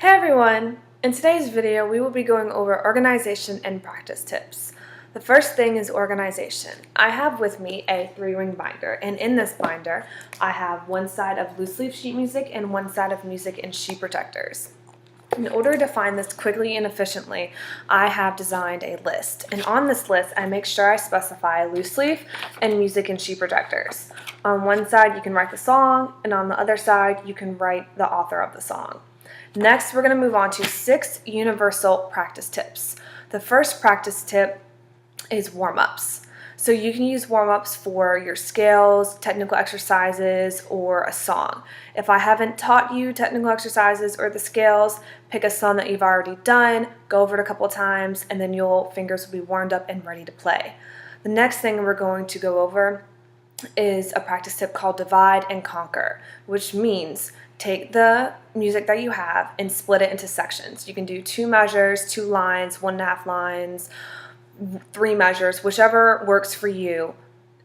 Hey everyone! In today's video, we will be going over organization and practice tips. The first thing is organization. I have with me a 3-ring binder, and in this binder, I have one side of loose leaf sheet music and one side of music and sheet protectors. In order to find this quickly and efficiently, I have designed a list, and on this list, I make sure I specify loose leaf and music and sheet protectors. On one side, you can write the song, and on the other side, you can write the author of the song. Next, we're going to move on to 6 universal practice tips. The first practice tip is warm-ups. So you can use warm-ups for your scales, technical exercises, or a song. If I haven't taught you technical exercises or the scales, pick a song that you've already done, go over it a couple of times, and then your fingers will be warmed up and ready to play. The next thing we're going to go over is a practice tip called divide and conquer, which means take the music that you have and split it into sections. You can do 2 measures, 2 lines, 1.5 lines, 3 measures, whichever works for you.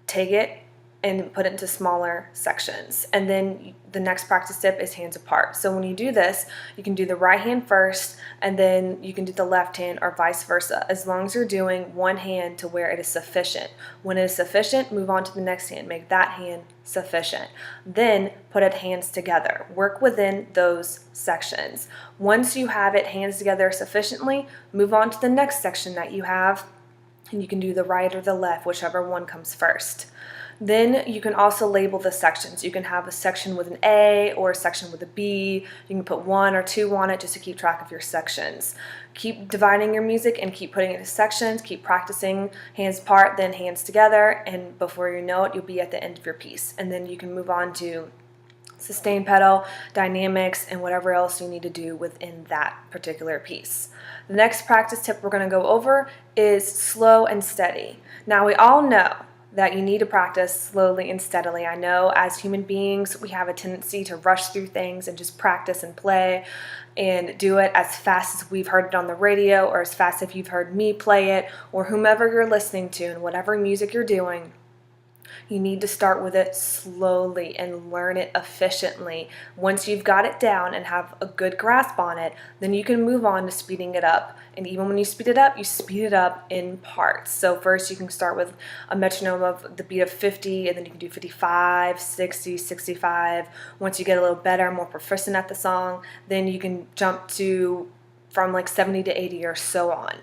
Take it and put it into smaller sections. And then the next practice tip is hands apart. So when you do this, you can do the right hand first, and then you can do the left hand or vice versa, as long as you're doing one hand to where it is sufficient. When it is sufficient, move on to the next hand. Make that hand sufficient. Then put it hands together. Work within those sections. Once you have it hands together sufficiently, move on to the next section that you have, and you can do the right or the left, whichever one comes first. Then you can also label the sections. You can have a section with an A or a section with a B. You can put 1 or 2 on it just to keep track of your sections. Keep dividing your music and keep putting it into sections. Keep practicing hands apart, then hands together, and before you know it, you'll be at the end of your piece. And then you can move on to sustain pedal, dynamics, and whatever else you need to do within that particular piece. The next practice tip we're going to go over is slow and steady. Now, we all know that you need to practice slowly and steadily. I know as human beings, we have a tendency to rush through things and just practice and play and do it as fast as we've heard it on the radio, or as fast as you've heard me play it, or whomever you're listening to, and whatever music you're doing. You need to start with it slowly and learn it efficiently. Once you've got it down and have a good grasp on it, then you can move on to speeding it up. And even when you speed it up in parts. So first you can start with a metronome of the beat of 50, and then you can do 55, 60, 65. Once you get a little better, more proficient at the song, then you can jump to from like 70 to 80 or so on.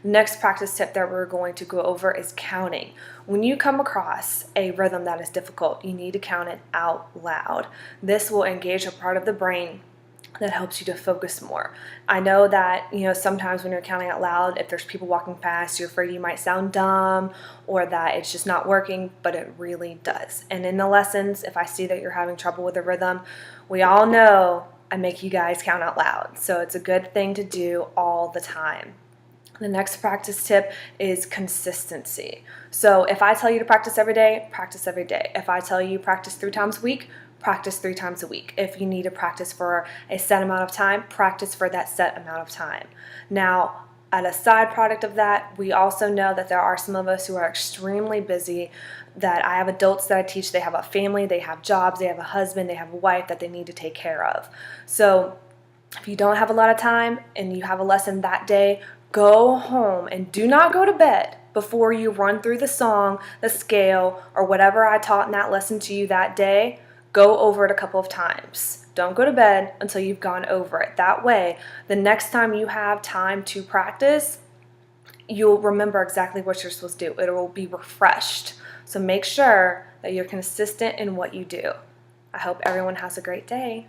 The next practice tip that we're going to go over is counting. When you come across a rhythm that is difficult, you need to count it out loud. This will engage a part of the brain that helps you to focus more. I know that, sometimes when you're counting out loud, if there's people walking past, you're afraid you might sound dumb or that it's just not working, but it really does. And in the lessons, if I see that you're having trouble with the rhythm, we all know I make you guys count out loud. So it's a good thing to do all the time. The next practice tip is consistency. So if I tell you to practice every day, practice every day. If I tell you practice 3 times a week, practice 3 times a week. If you need to practice for a set amount of time, practice for that set amount of time. Now, as a side product of that, we also know that there are some of us who are extremely busy, that I have adults that I teach, they have a family, they have jobs, they have a husband, they have a wife that they need to take care of. So if you don't have a lot of time and you have a lesson that day, go home and do not go to bed before you run through the song, the scale, or whatever I taught in that lesson to you that day. Go over it a couple of times. Don't go to bed until you've gone over it. That way, the next time you have time to practice, you'll remember exactly what you're supposed to do. It will be refreshed. So make sure that you're consistent in what you do. I hope everyone has a great day.